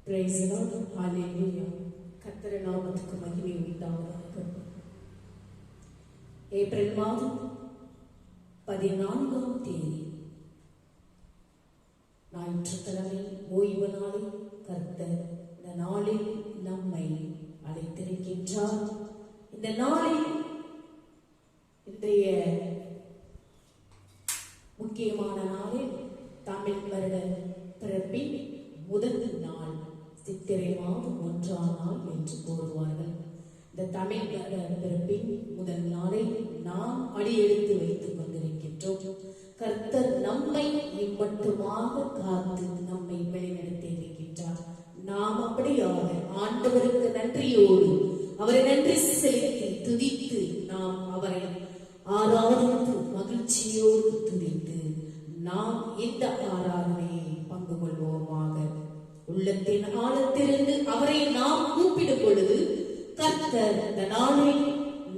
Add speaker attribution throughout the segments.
Speaker 1: Praise the Lord. Hallelujah. கர்த்தர் நாமத்துக்கு மகிமை உண்டாவதாக. ஏப்ரல் மாதம் 14ஆம் தேதி ஞாயிற்றுக்கிழமை ஓய்வு நாளில் கர்த்தர் இந்த நாளில் நம்மை அழைத்திருக்கின்றார். இந்த நாளில் இன்றைய முக்கியமான நாளில் தமிழ் வருட பிறப்பின் முதல் நாள் சித்திரை மாதம் 1ஆம் நாள் என்று கூறுவார்கள். இந்த தமிழ் வருட பிறப்பின் முதல் நாளை நாம் அடியெடுத்து வைத்துக் கொண்டிருக்கின்றோம். கர்த்தர் நம்மை இம்மட்டுமாக காத்து நம்மை வழிநடத்தி இருக்கின்றார். நாம் அப்படியாக ஆண்டவருக்கு நன்றியோடு அவரை நன்றி செலுத்தி துதித்து நாம் அவரை ஆராதித்து மகிழ்ச்சியோடு துதித்து நாம் இந்த ஆராதனையை பங்கு கொள்வோமாக. உள்ளத்தின் ஆழத்திலிருந்து அவரை நாம் கூப்பிடும் பொழுது கர்த்தர் இந்த நாளில்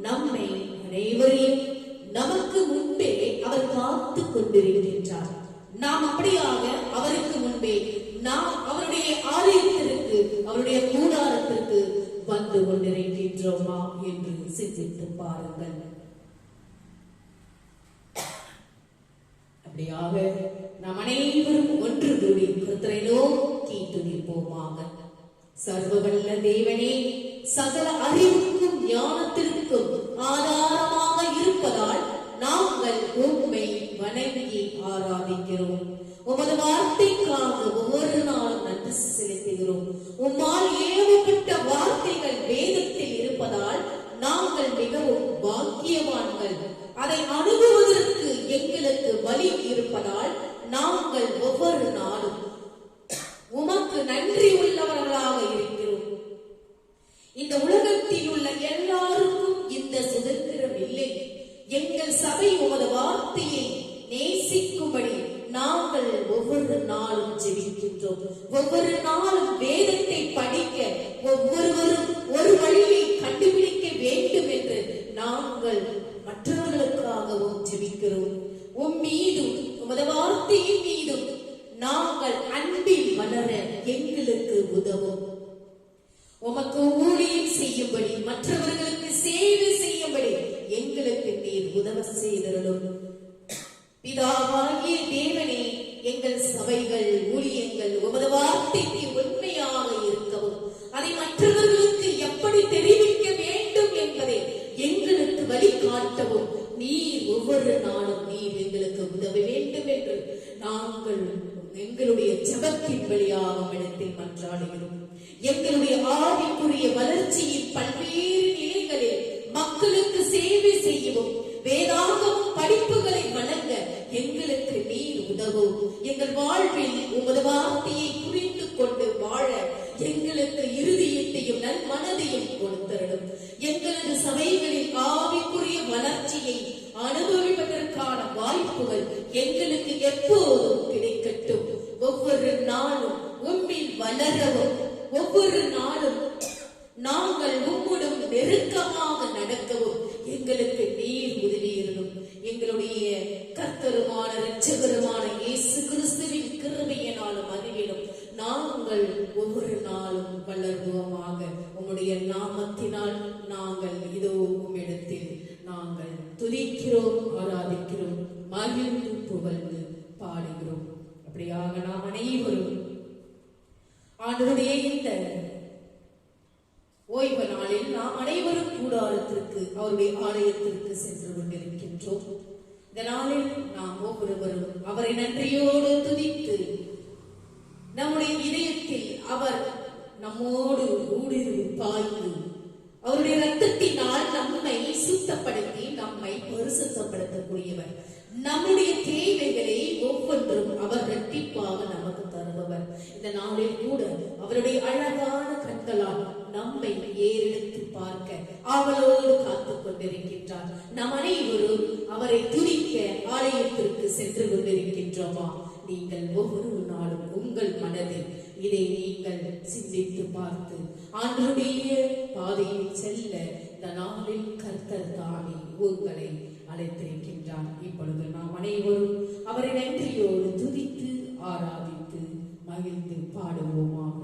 Speaker 1: நம்மை அனைவரையும் நமக்கு முன்பே அவர் காத்து கொண்டிருக்கின்றார். நாம் அப்படியாக அவருக்கு முன்பே நாம் அவருடைய ஆலயத்திற்கு அவருடைய கூடாரத்திற்கு வந்து கொண்டிருக்கின்றோமா என்று சிந்தித்து பாருங்கள். அப்படியாக நாம் அனைவரும் ஒன்று கூடி கர்த்தரை நோக்கி துதிப்போமாக. சர்வவல்ல தேவனே, சகல அறிவுக்கும் ஞானத்திற்கும் ஆதாரமாக இருப்பதால் நாங்கள் உம்மை வணங்கி ஆராதிக்கிறோம். உமது வார்த்தைக்காக ஒவ்வொரு நாளும் நன்றி செலுத்துகிறோம். உம்மால் ஏவப்பட்ட வார்த்தைகள் வேதத்தில் இருப்பதால் நாங்கள் மிகவும் பாக்கியவான்கள். அதை அணுகுவதற்கு எங்களுக்கு வழி இருப்பதால் நாங்கள் ஒவ்வொரு நாளும் உமக்கு நன்றி உள்ளவர்களாக இருக்கிறோம். இந்த உலகத்தில் உள்ள எல்லாருக்கும் இந்த சுதந்திரம் இல்லை. எங்கள் சபை உமது வார்த்தையை நேசிக்கும்படி நாங்கள் ஒவ்வொரு நாளும் ஜெபிக்கின்றோம். ஒவ்வொரு நாளும் வேதத்தை படிக்க ஒவ்வொருவரும் ஒரு வழியை கண்டுபிடிக்க வேண்டும் என்று நாங்கள் மற்றவர்களுக்காகவும் ஜெபிக்கிறோம். உம் மீதும் உமது வார்த்தையின் மீதும் நாங்கள் அன்பில் வளர எங்களுக்கு உதவும். உமக்கு ஊழியம் செய்யும்படி மற்றவர்களுக்கு சேவை செய்யும்படி எங்களுக்கு நீர் உதவ செய்தருளும். பிதாவாகிய தேவனே, எங்கள் சபைகள் ஊழியங்கள் உமது வார்த்தைக்கு உண்மையாக இருக்கவும் அதை மற்றவர்களுக்கு எப்படி தெரிவிக்க வேண்டும் என்பதை எங்களுக்கு வழிகாட்டவும் நீர் ஒவ்வொரு நாளும் நீர் எங்களுக்கு உதவ வேண்டும் என்று நாங்கள் எங்களுடைய ஜெபத்தின் வழியாக இடத்தில் மன்றாடுகிறோம். எங்களுடைய ஆவிக்குரிய வளர்ச்சியின் பல்வேறு நிலைகளில் மக்களுக்கு சேவை செய்யவும் வேதாகம படிப்புகளை வழங்க எங்களுக்கு நீர் உதவும். எங்கள் வாழ்வில் உமது வார்த்தையை புரிந்து கொண்டு வாழ எங்களுக்கு இருதயத்தையும் நல் மனதையும் கொடுத்தருளும். எங்களது சபைகளில் ஆவிக்குரிய வளர்ச்சியை அனுபவிப்பதற்கான வாய்ப்புகள் எங்களுக்கு எப்போதும் கிடைக்கட்டும். ஒவ்வொரு நாளும் உம்மில் வளரவும் ஒவ்வொரு நாளும் நாங்கள் உம்முடன் நெருக்கமாக நடக்கவும் எங்களுக்கு நீர் உதவியிருக்கும். எங்களுடைய கர்த்தருமான இரட்சகருமான இயேசு கிறிஸ்துவின் கிருபையினாலும் அறிவிலும் நாங்கள் ஒவ்வொரு நாளும் வளர்வோமாக. உம்முடைய நாமத்தினால் நாங்கள் இதோ உம்மிடத்தில் நாங்கள் துதிக்கிறோம், ஆராதிக்கிறோம், மகிழ்ந்து புகழ்ந்து பாடுகிறோம். அப்படியாக நாம் அனைவரும் ஆண்டவருடைய இந்த ஓய்வு நாளில் நாம் அனைவரும் கூடாரத்திற்கு அவருடைய ஆலயத்திற்கு சென்று கொண்டிருக்கின்றோம். இந்த நாளில் நாம் ஒவ்வொருவரும் அவரை நன்றியோடு துதித்து நம்முடைய இதயத்தில் அவர் நம்மோடு ஊடுருவி பாய்ந்து அவருடைய ரத்தத்தினால் நம்மை சுத்தப்படுத்தி நம்மை பரிசுத்தப்படுத்தக்கூடியவர். நம்முடைய தேவைகளை ஒவ்வொன்றும் அவர் இரட்டிப்பாக நமக்கு தருபவர். இந்த நாளில் கூட அவருடைய அழகான கண்களால் நம்மை ஏறெடுத்து பார்க்க அவளோடு காத்துக் கொண்டிருக்கின்றார். நம் அனைவரும் அவரை துதிக்க ஆலயத்திற்கு சென்று கொண்டிருக்கின்றோமா? நீங்கள் ஒவ்வொரு நாளும் உங்கள் மனதில் இதை நீங்கள் சிந்தித்து பார்த்து ஆண்டவருடைய பாதையில் செல்ல இந்த நாளில் கர்த்தர் தாமே உங்களை அழைத்திருக்கின்றார். இப்பொழுது நாம் அனைவரும் அவரை நன்றியோடு துதித்து ஆராதித்து மகிழ்ந்து பாடுவோமாக.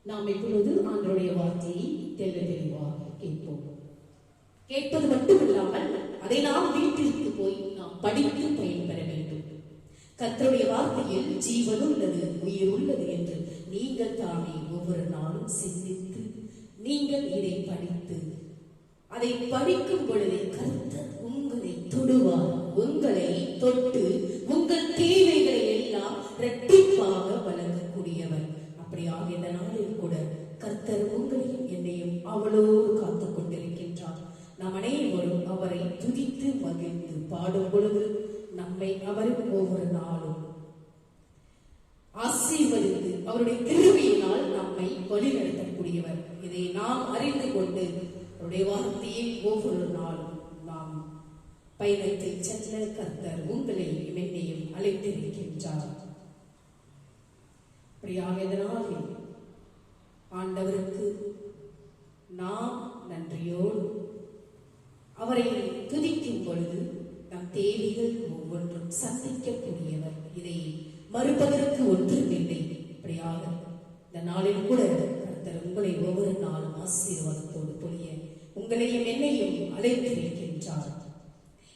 Speaker 1: நாம் இப்பொழுது ஆண்டவருடைய வார்த்தையை தெளிவாக கேட்போம். கேட்பது மட்டுமில்லாமல் அதை நாம் வீட்டிற்கு போய் நாம் படித்து பயன்பெற வேண்டும். கர்த்தருடைய வார்த்தையில் ஜீவன் உள்ளது, உயிர் உள்ளது என்று நீங்கள் தானே ஒவ்வொரு நாளும் சிந்தித்து நீங்கள் இதை படித்து அதை படிக்கும் பொழுது கர்த்தர் உங்களை தொடுவார். உங்களை தொட்டு உங்கள் தேவைகளை எல்லாம் இரட்டிப்பாக வழங்கக்கூடியவர். அப்படியாக இந்த நாளில் கூட கர்த்தர் உங்களையும் என்னையும் அவளோடு காத்துக் கொண்டிருக்கின்றார். நாம் அனைவரும் அவரை துதித்து மகிழ்ந்து பாடும் பொழுது நம்மை அவருக்கு ஒவ்வொரு நாளும் ஆசீர்வதித்து அவருடைய கிருபையினால் நம்மை வழிநடத்தக்கூடியவர். இதை நாம் அறிந்து கொண்டு அவருடைய வார்த்தையில் ஒவ்வொரு நாளும் நாம் பயணத்தில் செல்ல கர்த்தர் உங்களை என்னையும் அழைத்திருக்கின்றார். அப்படியாக இதனால் ஆண்டவருக்கு நாம் நன்றியோடு அவரை துதிக்கும் பொழுது நம் தேவைகள் ஒவ்வொன்றும் சந்திக்கக்கூடியவர். இதை மறுப்பதற்கு ஒன்றுமில்லை. அப்படியாக இந்த நாளில் கூட கர்த்தர் உங்களை ஒவ்வொரு நாளும் ஆசீர்வாதத்தோடு பொழிய உங்களையும் என்னையும் அழைத்திருக்கின்றார்.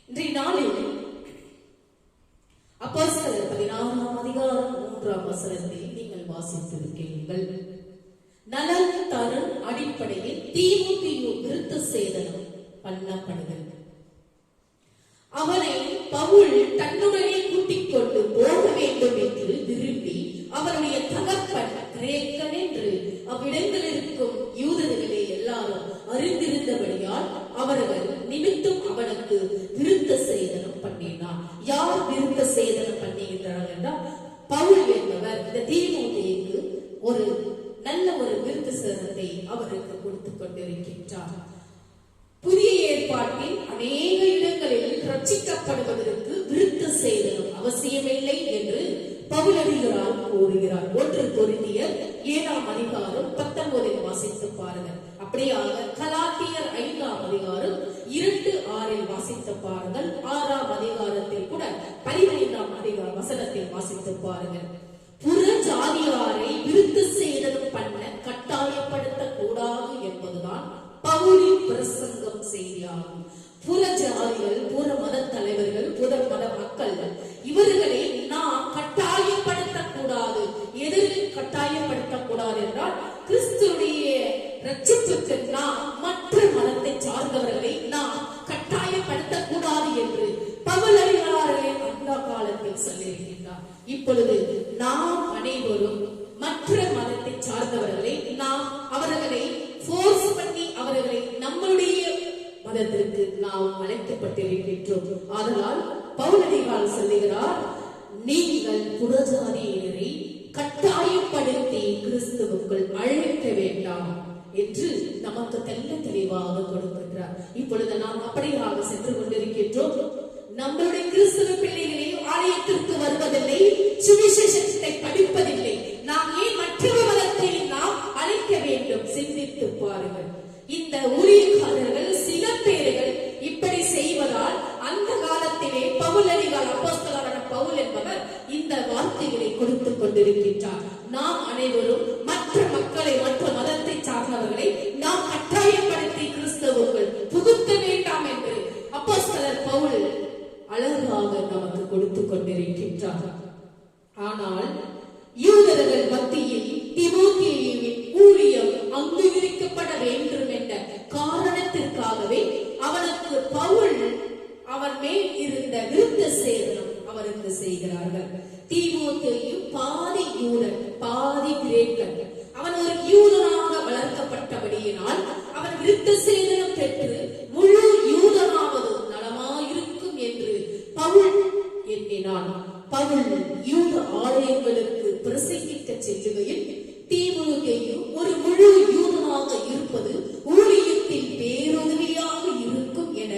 Speaker 1: இன்றைய நாளில் அப்போஸ்தலர் 16ஆம் அதிகாரம் 3ஆம் வசனத்தில் நீங்கள் வாசித்திருக்கிறீர்கள். நலன் தரும் அடிப்படையில் தீமோத்தேயு விருத்த சேதனம் பண்ணப்படுகிறது. அவனை பவுல் தன்னுடனே கூட்டிக் கொண்டு போக வேண்டும் என்று விரும்பி அவருடைய தகப்பன் கிரேக்கன் என்று அவ்விடங்களில் இருக்கும் யூதர்களே எல்லாரும் அறிந்திருந்தபடியால் அவர்கள் நிமித்தம் அவனுக்கு விருத்த சேதனம் பண்ணினார். யார் விருத்த சேதனம் பண்ணுகின்றார்கள் என்றால் பவுல் என்பவர் இந்த தீமோத்தேயுக்கு ஒரு நல்ல ஒரு விருத்த சேதனத்தை அவருக்கு கொடுத்துக் கொண்டிருக்கின்றார். புதிய ஏற்பாட்டில் அநேக இடங்களில் ரட்சிக்கப்படுவதற்கு விருத்த சேதனம் அவசியமில்லை என்று பவுலடிகளால் கூறுகிறார். 1 கொரிந்தியர் 7ஆம் அதிகாரம் 19 வாசித்து பாருங்கள். அப்படியாக கலாத்தியர் 5ஆம் அதிகாரம் 2:6 வாசித்து பாருங்கள். 6ஆம் அதிகாரத்தில் கூட 15ஆம் அதிகார வசனத்தில் வாசித்து பாருங்கள். புற ஜாதியாரை விருத்த சேதனம் பண்ண கட்டாயப்படுத்த கூடாது என்பதுதான் பவுலின் பிரசங்கம் செய்தியாகும். புற ஜாதிகள், புற மத தலைவர்கள், புற மத மக்கள் இவர்களை நாம் கட்டாயப்படுத்தக்கூடாது. எதில் கட்டாயப்படுத்தக்கூடாது என்றால் கிறிஸ்துடைய ரட்சிப்புக்கு நாம் மற்ற மதத்தை சார்ந்தவர்களை நாம் கட்டாயப்படுத்தக்கூடாது என்று பவுலடிகளாரே அந்த காலத்தில் சொல்லியிருக்கின்றார். இப்பொழுது நாம் அனைவரும் மற்ற மதத்தை சார்ந்தவர்களை நாம் அவர்களை போர்ஸ் பண்ணி அவர்களை நம்மளுடைய மதத்திற்கு நாம் அழைக்கப்பட்டிருக்கின்றோம். அதனால் பவுலடிகளார் சொல்லுகிறார், நீங்கள் புறஜாதியினரை கட்டாயப்படுத்தி கிறிஸ்துவுக்குள் அழைக்க வேண்டாம் என்று நமக்கு தெளிவாக கொடுக்கின்றார். இப்பொழுது நாம் அப்படியாக சென்று கொண்டிருக்கின்றோம். நம்மளுடைய கிறிஸ்துவ பிள்ளைகளே ஆலயத்திற்கு வருவதில்லை, சுவிசேஷத்தை படிப்பதில்லை. நாம் ஏன் மற்றொரு மதத்தை நாம் அழைக்க வேண்டும்? சிந்தித்து பாருங்கள். இந்த ஊழியக்காரர்கள் சில பேர்கள் இப்படி செய்வதால் அந்த காலத்திலே பவுலடிகளார் அப்போஸ்தலரான பவுல் என்பவர் இந்த வார்த்தைகளை கொடுத்துக் கொண்டிருக்கின்றார். நாம் அனைவரும் மற்ற மக்களை, மற்ற மதத்தை சார்ந்தவர்களை நாம் கட்டாயப்படுத்தி கிறிஸ்துவுக்குள் புகுத்த வேண்டாம் என்று அப்போஸ்தலர் பவுல் அழகாக நமக்கு கொடுத்துக் கொண்டிருக்கின்றார். ஆனால் யூதர்கள் மத்தியில் தீமோத்தேயுவின் ஊழியம் அங்கீகரிக்கப்பட வேண்டும் என்ற காரணத்திற்காகவே அவனுக்கு பவுல் அவன் மேல் இருந்த விருத்த சேதனம் அவருக்கு செய்கிறார்கள். தீமோத்தேயு பாதி யூதன் பாதி கிரேக்கன். அவன் ஒரு யூதனாக வளர்க்கப்பட்டபடியினால் அவன் விருத்த சேதனம் பெற்று முழு யூதனாவது நலமாயிருக்கும் என்று பவுல் எண்ணினான். பவுல் யூத ஆலயங்களுக்கு பிரசங்கிக்க செல்லுகையில் தீமோத்தேயு ஒரு முழு யூதனாக இருப்பது ஊழியத்தில் பேருதவியாக இருக்கும் என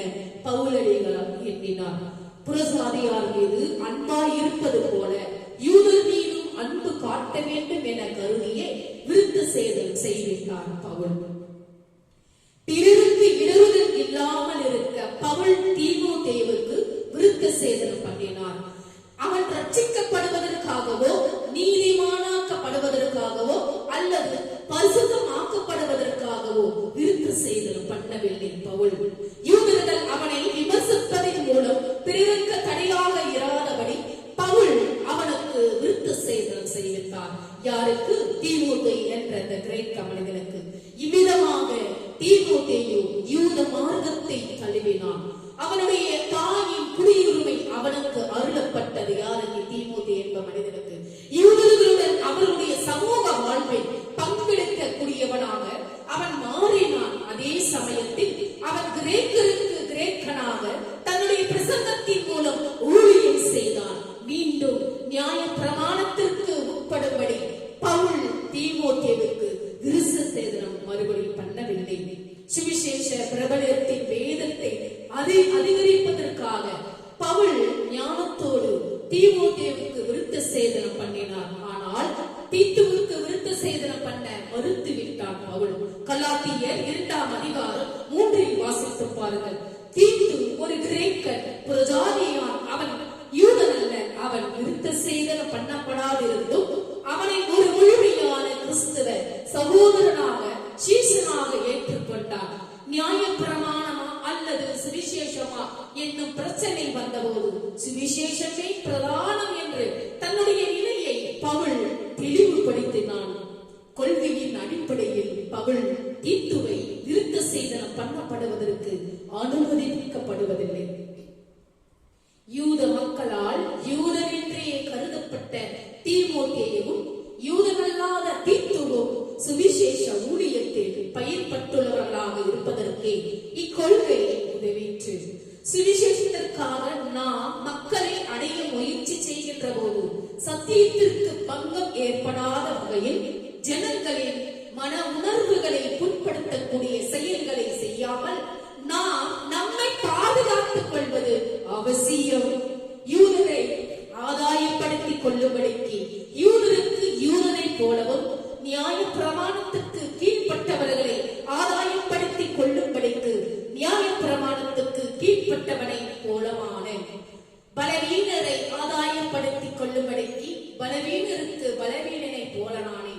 Speaker 1: பவுலடிகளார் எண்ணினார். புறஜாதியார் மீது அன்பாய் இருப்பது போல யூதர் மீதும் அன்பு காட்ட வேண்டும் என கருதியே விருத்த சேதனம் செய்கிறார் பவுல். பிறருக்கு இடறுதல் இல்லாமல் இருக்க பவுல் தீமோத்தேயுவுக்கு விருத்த சேதனம் பண்ணினார். அவன் ரட்சிக்கப்படுவதற்காகவோ நீதிமானாக்கப்படுவதற்காகவோ அல்லது யாருக்கு? தீமோத்தேயு என்ற அந்த கிரேக்க மனிதனுக்கு. இவ்விதமாக தீமோத்தேயு யூத மார்க்கத்தை தழுவினான். அவனுடைய தாயின் குடியுரிமை அவனுக்கு அருளப்பட்டது. யாருக்கு? தீமோத்தேயு என்ப மனிதனுக்கு. யூதர்களுடன் அவருடைய சமூக வாழ்வில் பங்கெடுக்கக்கூடியவனாக அவன் மாறினான். அதே சமயத்தில் அவன் கிரேக்கருக்கு கிரேக்கனாக தன்னுடைய பிரசங்கத்தின் மூலம் ஊழியம் செய்தான். மீண்டும் நியாய பிரமாணத்திற்கு உட்படும்படி பவுல் தீமோத்தேயுவுக்கு விருத்த சேதனம் மறுபடியும் பண்ணவில்லை. சுவிசேஷ பிரபலத்தின் வேதத்தை அதிகரிப்பதற்காக பவுல் ஞானத்தோடு தீமோத்தேயுவுக்கு விருத்த சேதனம் பண்ணினார். ஆனால் தீத்துவுக்கு விருத்த சேதனம் பண்ண மறுத்து விட்டான் பவுல். கலாத்தியர் 2ஆம் அதிகாரம் 3இல் வாசித்து பாருங்கள். தீத்து ஒரு கிரேக்கன், புறஜாதியான், அவன் யூதன் அல்ல. அவன் விருத்த சேதனம் பண்ணப்படாதிருந்தும் அவனை ஒரு முழுமையான கிறிஸ்தவ சகோதரனாக சீசனாக ஏற்றுக்கொண்டார். நியாய பிரமாணமா அல்லது சுவிசேஷமா என்னும் பிரச்சனை வந்தபோது சுவிசேஷமே பிரதானம் என்று தன்னுடைய நிலையை பவுல் தெளிவுபடுத்தினான். கொள்கையின் அடிப்படையில் பவுல் தீத்துவை விருத்த சேதனம் பண்ணப்படுவதற்கு அனுமதிக்கப்படுவதில்லை. யூத மக்களால் யூதன் என்றே கருதப்பட்ட தீமோத்தேயுவும் யூதனல்லாத தீத்துவும் சுவிசேஷ ஊழியத்தில் பயிர்பட்டுள்ளவர்களாக இருப்பதற்கே இக்கொள்கை உதவிற்று. சுவிசேஷத்திற்காக நாம் மக்களை அடைய முயற்சி செய்கின்ற போது சத்தியத்திற்கு பங்கம் ஏற்படாத வகையில் ஜனங்களின் மன உணர்வுகளை புண்படுத்தக்கூடிய செயல்களை செய்யாமல் நாம் நம்மை பாதுகாத்துக் கொள்வது அவசியம். யூதரை ஆதாயப்படுத்திக் கொள்ளும்படிக்கு யூதருக்கு யூதனை போலவும் நியாய பிரமாணத்துக்கு கீழ்ப்பட்டவர்களை ஆதாயப்படுத்திக் கொள்ளும்படிக்கு நியாய பிரமாணத்துக்கு கீழ்ப்பட்டவனை போலவான பலவீனரை ஆதாயப்படுத்திக் கொள்ளும்படிக்கு பலவீனருக்கு பலவீனனை போலனானே.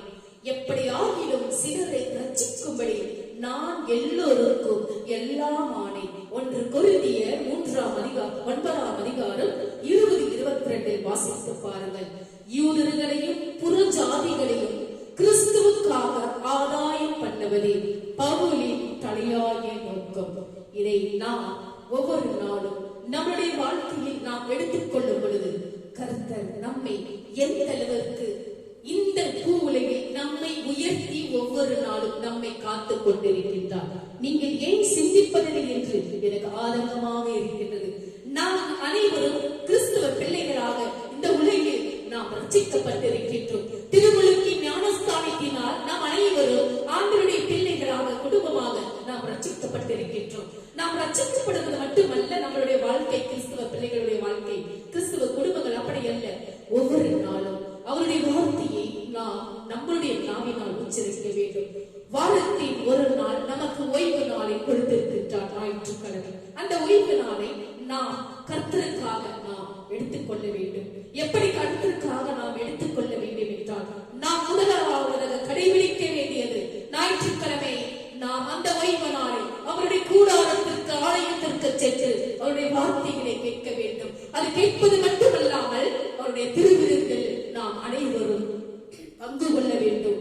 Speaker 1: எப்படி ஆகிலும் சிலரை ரட்சிக்கும்படி நான் எல்லோருக்கும் எல்லாம் ஆனேன். 1 கொரிந்தியர் 3ஆம் அதிகாரம் 9ஆம் அதிகாரம் 20-22 வாசித்து பாருங்கள். யூதர்களையும் புறஜாதிகளையும் கிறிஸ்துவுக்காக ஆதாயம் பண்ணுவதே பவுலின் தலையாய நோக்கம். இதை நாம் ஒவ்வொரு நாளும் நம்முடைய வாழ்க்கையில் நாம் எடுத்துக்கொள்ளும் பொழுது கர்த்தர் நம்மை எந்த அளவிற்கு இந்த பூவுலகில் நம்மை உயர்த்தி ஒவ்வொரு நாளும் நம்மை காத்துக் கொண்டிருக்கின்றார். நீங்கள் ஏன் சிந்திப்பதில்லை என்று எனக்கு ஆதங்கமாக இருக்கின்றது. நாம் அனைவரும் கிறிஸ்துவ பிள்ளைகளாக இந்த உலகில் நாம் ரட்சிக்கப்பட்டிருக்கின்றோம். திருமுழுக்கு ஞானஸ்தானத்தினால் நாம் அனைவரும் ஆண்டவருடைய பிள்ளைகளாக குடும்பமாக நாம் ரட்சிக்கப்பட்டிருக்கின்றோம். நாம் ரட்சிக்கப்படுவது மட்டுமல்ல, நம்மளுடைய வாழ்க்கை கிறிஸ்துவ பிள்ளைகளுடைய வாழ்க்கை, கிறிஸ்துவ குடும்பங்கள் அப்படி அல்ல. ஒவ்வொரு நாளும் அவருடைய வார்த்தையை நாம் நம்மளுடைய நாவினால் உச்சரிக்க வேண்டும். வாரத்தின் ஒரு நாள் நமக்கு ஓய்வு நாளை கொடுத்திருக்கின்றார், ஞாயிற்றுக்கிழமை. அந்த ஓய்வு நாளை நாம் கர்த்தருக்காக நாம் எடுத்துக்கொள்ள வேண்டும். எப்படி கர்த்தருக்காக நாம் எடுத்துக்கொள்ள வேண்டும் என்றால், நாம் முதலாவதாக கடைபிடிக்க வேண்டியது ஞாயிற்றுக்கிழமை நாம் அந்த ஓய்வு நாளை அவருடைய கூடாரத்திற்கு ஆலயத்திற்கு சென்று அவருடைய வார்த்தைகளை கேட்க வேண்டும். அது கேட்பது மட்டுமல்லாமல் அவருடைய திருவிருந்தில் நாம் அனைவரும் பங்கு கொள்ள வேண்டும்.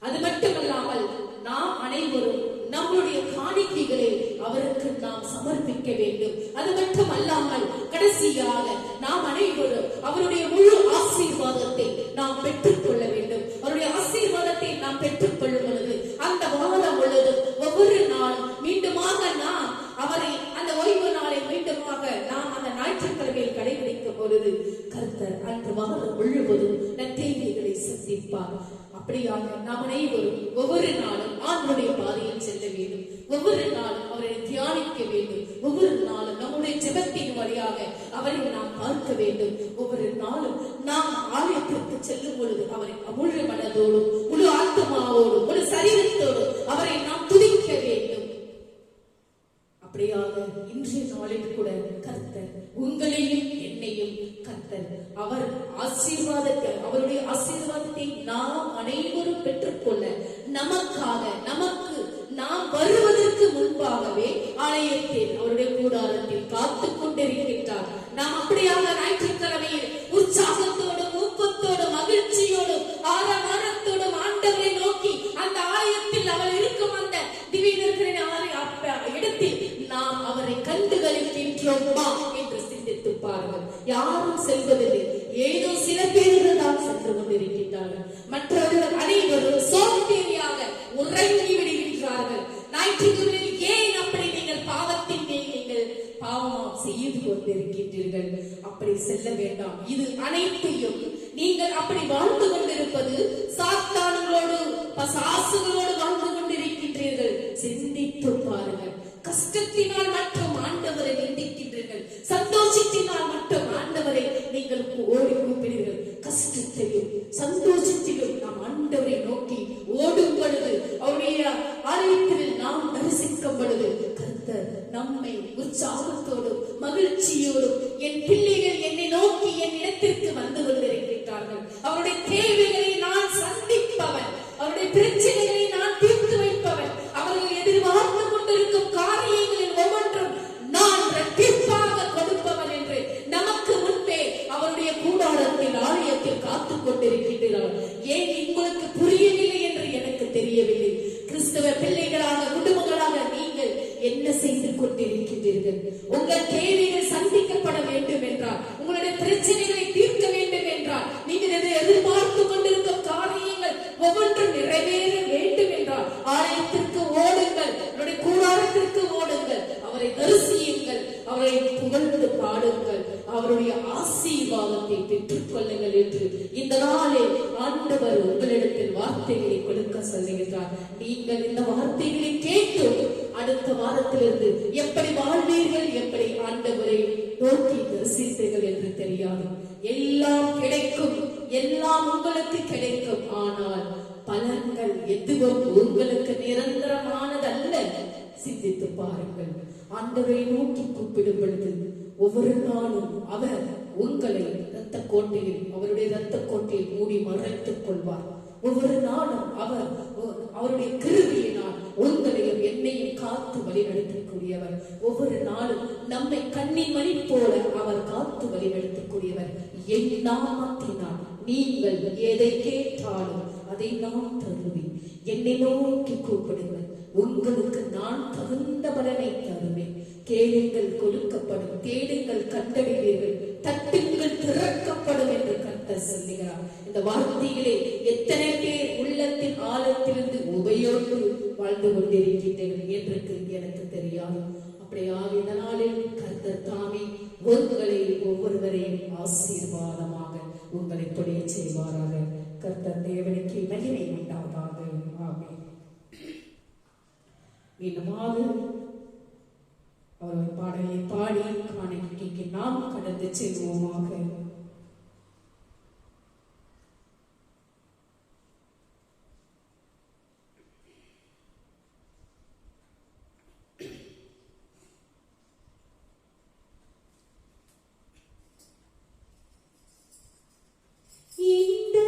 Speaker 1: அது மட்டுமல்லாமல் நாம் அனைவரும் நம்முடைய காணிக்கைகளை அவருக்கு நாம் சமர்ப்பிக்க வேண்டும். அது மட்டுமல்லாமல் கடைசியாக நாம் அனைவரும் அவருடைய முழு ஆசீர்வாதத்தை நாம் பெற்றுக் கொள்ள வேண்டும். அவருடைய ஆசீர்வாதத்தை நாம் பெற்றுக் கொள்ளும் பொழுது அந்த வாரம் முழுவதும் ஒவ்வொரு நாள் மீண்டுமாக நாம் அவரை அந்த ஓய்வு நாளை மீண்டுமாக நாம் அந்த ஞாயிற்றுக்கிழமையில் கடைபிடிக்கும் பொழுது கர்த்தர் அன்று வாரம் முழுவதும் நற்செய்திகளை சந்திப்பார். அப்படியாக நாம் அனைவரும் ஒவ்வொரு நாளும் ஆண்டவருடைய பாதையில் செல்ல வேண்டும். ஒவ்வொரு நாளும் அவரை தியானிக்க வேண்டும். ஒவ்வொரு நாளும் நம்முடைய ஜெபத்தின் வழியாக அவரை நாம் பார்க்க வேண்டும். ஒவ்வொரு நாளும் நாம் ஆலயத்திற்கு செல்லும் பொழுது அவரை முழு மனதோடும் முழு ஆத்மாவோடும் முழு சரீரத்தோடும் அவரை நாம் துதிக்க வேண்டும். அப்படியாக இன்றைய நாளில் கூட கர்த்தர் உங்களையும் என்னையும் கர்த்தர் அவர் ஆசீர்வாதத்தை அவருடைய ஆசீர்வாதத்தை நாம் அனைவரும் பெற்றுக்கொள்ள நமக்காக நமக்கு நாம் வருவதற்கு முன்பாகவே ஆலயத்தில் அவருடைய கூடாரத்தில் காத்துக் கொண்டிருக்கின்றார். நாம் அப்படியாக ஞாயிற்றுக்கிழமையில் உற்சாகத்தோடும் ஊக்கத்தோடும் மகிழ்ச்சியோடும் அப்படி செல்ல வேண்டாம். இது அனைத்தையும் நீங்கள் அப்படி வாழ்ந்து கொண்டிருப்பது சாத்தான்களோடு பசாசுகளோடு வாழ்ந்து கொண்டிருக்கின்றீர்கள். சிந்தித்து பாருங்கள். கஷ்டத்தினால் மட்டும் ஆண்டவரை நிந்திக்கின்றீர்கள், சந்தோஷத்தினால் மட்டும் ஆண்டவரை நீங்கள் ஓடி கூப்பிடுங்கள். கஷ்டத்திலும் சந்தோஷத்திலும் நாம் ஆண்டவரை நோக்கி ஓடும் பொழுது, அவருடைய ஆலயத்தில் நாம் தரிசிக்கும் பொழுது, கர்த்தர் நம்மை உற்சாகத்தோடும் மகிழ்ச்சியோடும், என் பிள்ளைகள் என்னை நோக்கி என் இடத்திற்கு வந்து கொண்டிருக்கின்றார்கள், அவருடைய தேவைகளை நான் சந்திப்பவன், அவருடைய பிரச்சனைகளை நான் தீர்த்து வைப்பவன், அவர்கள் எதிர்பார்த்து கொண்டிருக்கும் காரியங்களில் ஒவ்வொன்றும் நான் இரட்டிப்பாக கொடுப்பவன் என்று நமக்கு முன்பே அவருடைய கூடாரத்தில் ஆலயத்தில் காத்துக் கொண்டிருக்கின்றார். ஏன் உங்களுக்கு புரியவில்லை என்று எனக்கு தெரியவில்லை. கிறிஸ்தவ பிள்ளைகளாக குடும்பங்களாக நீங்கள் என்ன செய்து கொண்டிருக்கின்றீர்கள்? உங்கள் தேவைகள் சந்திக்கப்பட வேண்டும் என்றால், உங்களுடைய பிரச்சனைகளை தீர்க்க வேண்டும் என்றால், நீங்கள் எதை எதிர்பார்த்து கொண்டிருக்கும் காரியங்கள் ஒவ்வொன்றும் நிறைவேற வேண்டும் என்றால் ஆலயத்திற்கு ஓடுங்கள், அவருடைய கூடாரத்திற்கு ஓடுங்கள், அவரை தரிசியுங்கள், அவரை புகழ்ந்து பாடுங்கள், அவருடைய ஆசீர்வாதத்தை பெற்றுக் கொள்ளுங்கள் என்று இந்த நாளில் ஆண்டவர் உங்களிடத்தில் வார்த்தைகளை கொடுக்க சொல்லுகிறார். நீங்கள் இந்த வார்த்தைகளை கேட்டு அடுத்த வாரத்திலிருந்து எப்படி வாழ்வீர்கள், எப்படி ஆண்டவரை நோக்கி தரிசித்தீர்கள் என்று தெரியாது. எல்லாம் கிடைக்கும், எல்லாம் உங்களுக்கு கிடைக்கும். ஆனால் பலன்கள் எதுவும் உங்களுக்கு நிரந்தரமானதல்ல. சிந்தித்து பாருங்கள். ஆண்டவரை நோக்கி கூப்பிடும் பொழுது ஒவ்வொரு நாளும் அவர் உங்களை இரத்த கோட்டையில், அவருடைய இரத்த கோட்டையில் மூடி மறைத்துக் கொள்வார். ஒவ்வொரு நாளும் அவர் அவருடைய கிருபையினால் உங்களையும் என்னையும் காத்து வழிநடத்தக்கூடியவர். ஒவ்வொரு நாளும் நம்மை கண்ணின் மணி போல அவர் காத்து வழிநடத்தக்கூடியவர். என் நாமத்தினால் நீங்கள் எதை கேட்டாலும் அதை நான் தருவேன். என்னை நோக்கி கூப்பிடுங்கள், உங்களுக்கு நான் தகுந்த பலனை தருவேன். கேளுங்கள் கொடுக்கப்படும், தேடுங்கள் கண்டடைவீர்கள், தட்டுங்கள் திறக்கப்படும் என்று கர்த்தர் சொல்லுகிறார். இந்த வார்த்தையிலே எத்தனை பேர் உள்ளத்தின் ஆழத்திலிருந்து உபயோகித்து வாழ்ந்து கொண்டிருக்கின்றனர் என்று எனக்கு தெரியாது. அப்படியாக இந்த நாளில் கர்த்தர் தாமே உங்களை ஒவ்வொருவரையும் ஆசீர்வாதமாக உங்களை பொழிய செய்வாராக. கர்த்தர் தேவனுக்கு மகிமை உண்டாவதாக. ஆமென். மீண்டுமாக அவருடைய பாடலை பாடி காணிக்கைக்கு நாம் கடந்து செல்வோமாக.
Speaker 2: உன்னோடு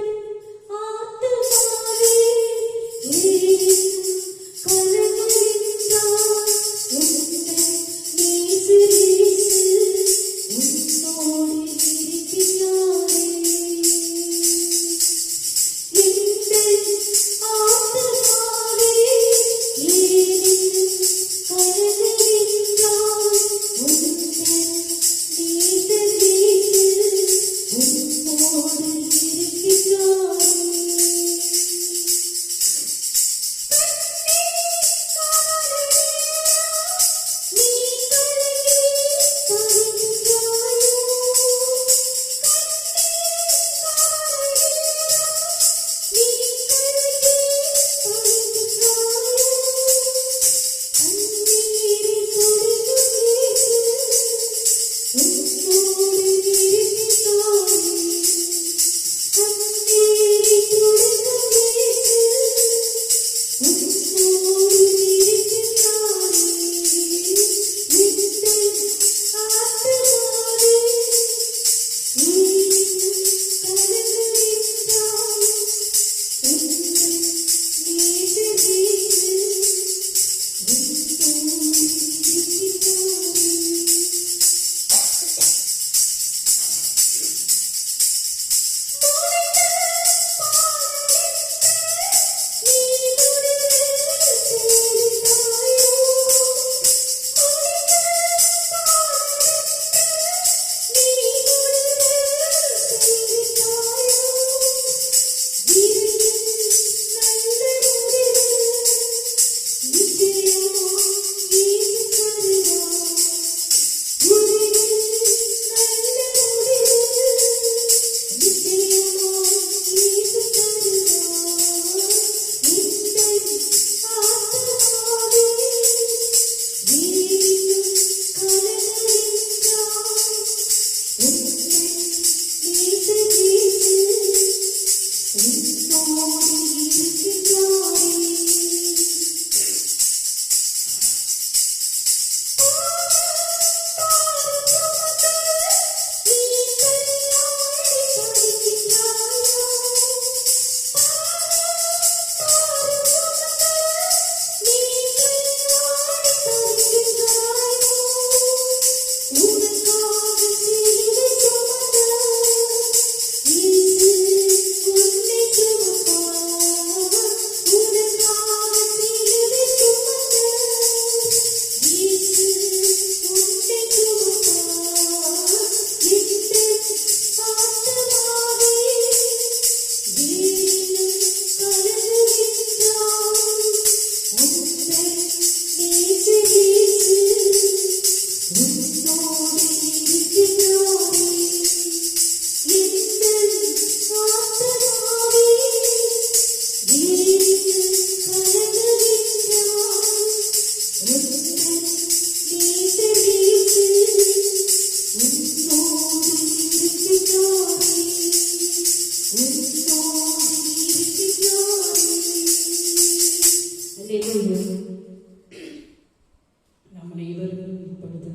Speaker 1: நம் அனைவரும் இப்பொழுது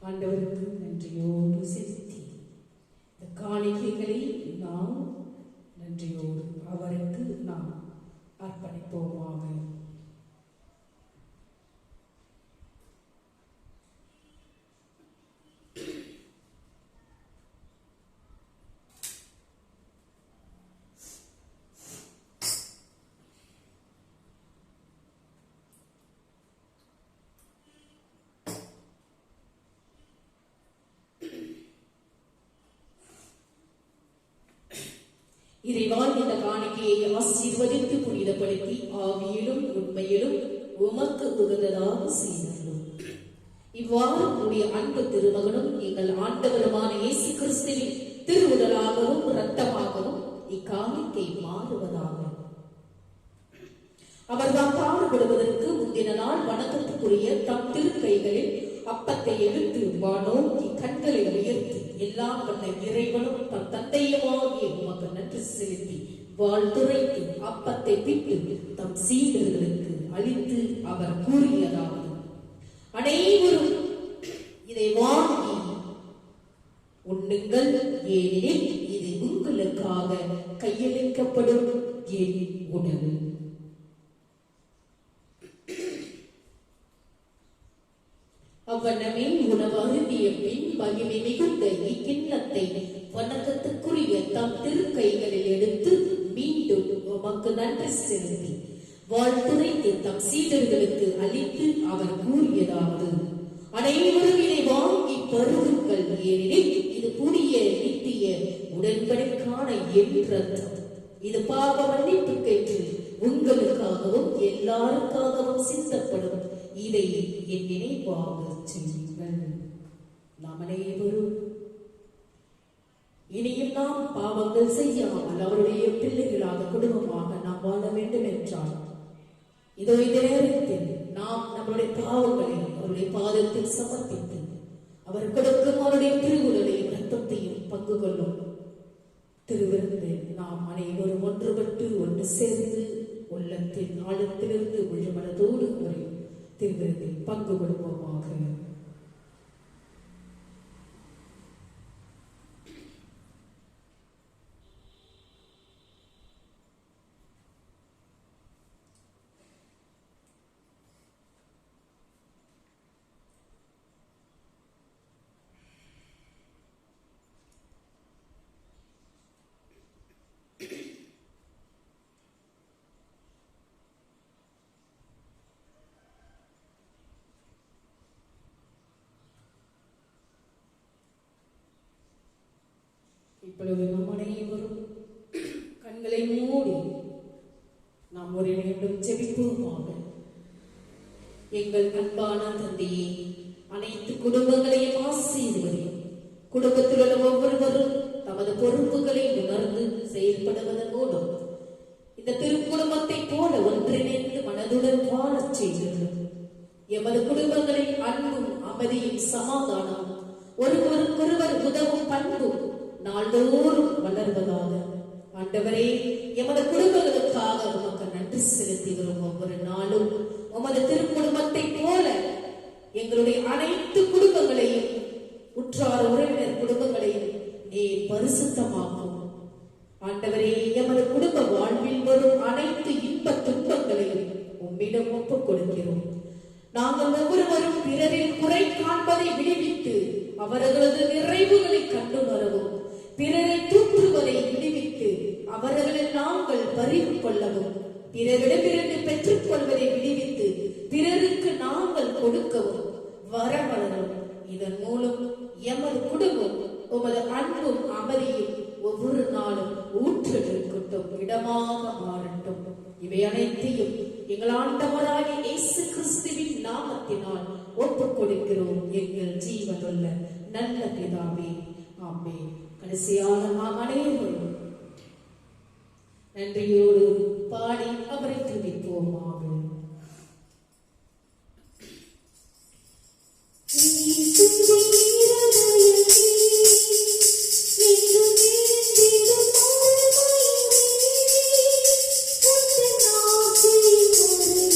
Speaker 1: ஆண்டவருக்கு நன்றியோடு செலுத்தி இந்த காணிக்கைகளை நாம் நன்றியோடு அவருக்கு நாம் அர்ப்பணிப்போமாக. இறைவான் இந்த காணிக்கையை ஆசீர்வதித்து புனிதப்படுத்தி ஆவியிலும் உண்மையிலும் உமக்கு உகந்ததாக செய்தோம். இவ்வாறு உடைய அன்பு திருமகனும் எங்கள் ஆண்டவருமான இயேசு கிறிஸ்துவின் திருவுடலாகவும் இரத்தமாகவும் இக்காணிக்கை மாறுவதாக. அவர்தான் பாடுபடுவதற்கு முந்தின நாள் வணக்கத்துக்குரிய தம் திருக்கைகளில் அப்பத்தை எடுத்து வானோக்கி கண்களை உயர்த்தி எல்லாம் வந்த இறைவனும் தம் தந்தையுமாகிய உமக்கு நன்றி செலுத்தி வாழ்த்துரைத்து அப்பத்தை பிட்டு தம் சீடர்களுக்கு அளித்து அவர் கூறியதாவது: அனைவரும் இதை வாங்கி உண்ணுங்கள், ஏனெனில் இது உங்களுக்காக கையளிக்கப்படும் என் உணவு. அவ்வண்ணமே உணவு அருந்திய பின் மகிமை மிகுந்த இக்கிண்ணத்தை வணக்கத்துக்குரிய தம் திருக்கைகளில் எடுத்து மீண்டும் உமக்கு நன்றி செலுத்தி வாழ்த்துரைத்து தம் சீடர்களுக்கு அளித்து அவர் கூறியதாவது: அனைவரும் இதை வாங்கி பருகுங்கள், ஏனெனில் இது புதிய நித்திய உடன்படிக்கைக்கான என் இரத்தம். இது பாவ மன்னிப்புக்கென்று உங்களுக்காகவும் எல்லாருக்காகவும் சிந்தப்படும். இதை என் நினைவாக செய்யுங்கள். நாம் அனைவரும் இனியும் நாம் பாவங்கள் செய்யாமல் அவருடைய பிள்ளைகளாக குடும்பமாக நாம் வாழ வேண்டும் என்றால் இதோ இந்த நேரத்தில் நாம் நம்முடைய பாவங்களை அவருடைய பாதத்தில் சமர்ப்பித்து அவர் கொடுக்கும் அவருடைய திருவுடலையும் இரத்தத்தையும் பங்கு கொள்ளும் திருவிருந்தில் நாம் அனைவரும் ஒன்றுபட்டு ஒன்று சேர்ந்து உள்ளத்தின் ஆழத்திலிருந்து முழுமனதோடு ஒரு திருவிருந்தில் பங்கு கொள்வோமாக. இப்பொழுது நம் அனைவரும் கண்களை மூடி நாம் ஒரு நிமிடம் ஜெபிப்போமாக. எங்கள் அன்பான தந்தையே, அனைத்து குடும்பங்களையும் ஆசீர்வதியும். குடும்பத்தில் உள்ள ஒவ்வொருவரும் தமது பொறுப்புகளை உணர்ந்து செயல்படுவதன் மூலம் இந்த திருக்குடும்பத்தை போல ஒன்றிணைந்து மனதுடன் வாழச் செய்கிறது. எமது குடும்பங்களில் அன்பும் அமைதியும் சமாதானம் ஒருவருக்கொருவர் உதவும் பண்பும் நாள்தோறும் வளர்வதாக. ஆண்டவரே, எமது குடும்பங்களுக்காக உமக்கு நன்றி செலுத்தி வரும் ஒவ்வொரு நாளும் உமது திருக்குடும்பத்தை போல எங்களுடைய அனைத்து குடும்பங்களையும் உற்றார உறவினர் குடும்பங்களையும் நீ பரிசுத்தமாக்கும். ஆண்டவரே, எமது குடும்ப வாழ்வில் வரும் அனைத்து இன்ப துன்பங்களையும் உம்மிடம் ஒப்புக் கொடுக்கிறோம். நாங்கள் ஒவ்வொருவரும் பிறரில் குறை காண்பதை விடுவித்து அவர்களது நிறைவுகளை கண்டுணரவும், பிறரை தூற்றுவதை விடுவித்து அவர்களை நாங்கள் பறிவு கொள்ளவும், பிறரிடமிருந்து பெற்றுக் கொள்வதை விடுவித்து பிறருக்கு நாங்கள் கொடுக்கவும் வரவளரும். இதன் மூலம் எமது குடும்பம் உமது அன்பும் அமைதியும் ஒவ்வொரு நாளும் ஊற்றெடுக்கட்டும், இடமாக மாறட்டும். இவை அனைத்தையும் எங்கள் ஆண்டவராகிய இயேசு கிறிஸ்துவின் நாமத்தினால் ஒப்புக் கொடுக்கிறோம் எங்கள் ஜீவனுள்ள நல்ல பிதாவே, ஆமென். கடைசியாக நாம் அனைவரும் நன்றியோடு பாடி அவரை துதிப்போமாக.
Speaker 2: Thank you.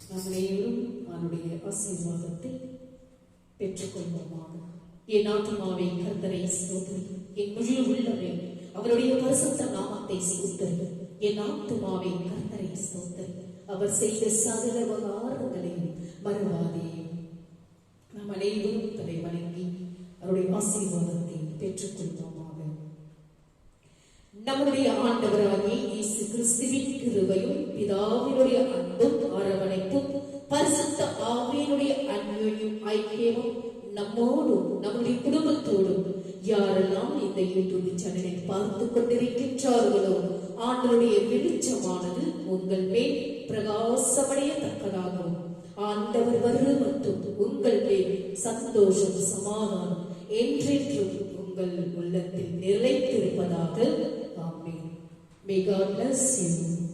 Speaker 1: நம் அனைவரும் அவருடைய ஆசீர்வாதத்தை பெற்றுக்கொள்வோமாக. என் ஆத்துமாவே கர்த்தரை ஸ்தோத்திரி, என் முழு உள்ளமே அவருடைய பரிசுத்த நாமத்தை ஸ்தோத்திரி. என் ஆத்துமாவே கர்த்தரை ஸ்தோத்திரி, அவர் செய்த சகல உபகாரங்களையும் மறவாதே. நம் அனைவரும் தலை வணங்கி அவருடைய ஆசீர்வாதத்தை பெற்றுக்கொள்வோமாக. நம்முடைய ஆண்டவராகிய இயேசு கிறிஸ்துவின் கிருபையும் பிதாவினுடைய அன்பும் அரவணைப்பும் பரிசுத்த ஆவியினுடைய அன்பியும் ஐக்கியமும் நம்மோடும் நம்முடைய குடும்பத்தோடும் யாரெல்லாம் இந்த யூடியூப் சேனலை பார்த்துக் கொண்டிருக்கின்றார்களோ ஆண்டவருடைய வெளிச்சமானது உங்கள் மேல் பிரகாசமடையத்தக்கதாகவும் ஆண்டவர் வருவது மட்டும் உங்கள் மேல் சந்தோஷம் சமாதானம் என்றென்றும் உங்கள் உள்ளத்தில் நிலைத்திருப்பதாக. ஆமென். May God bless you.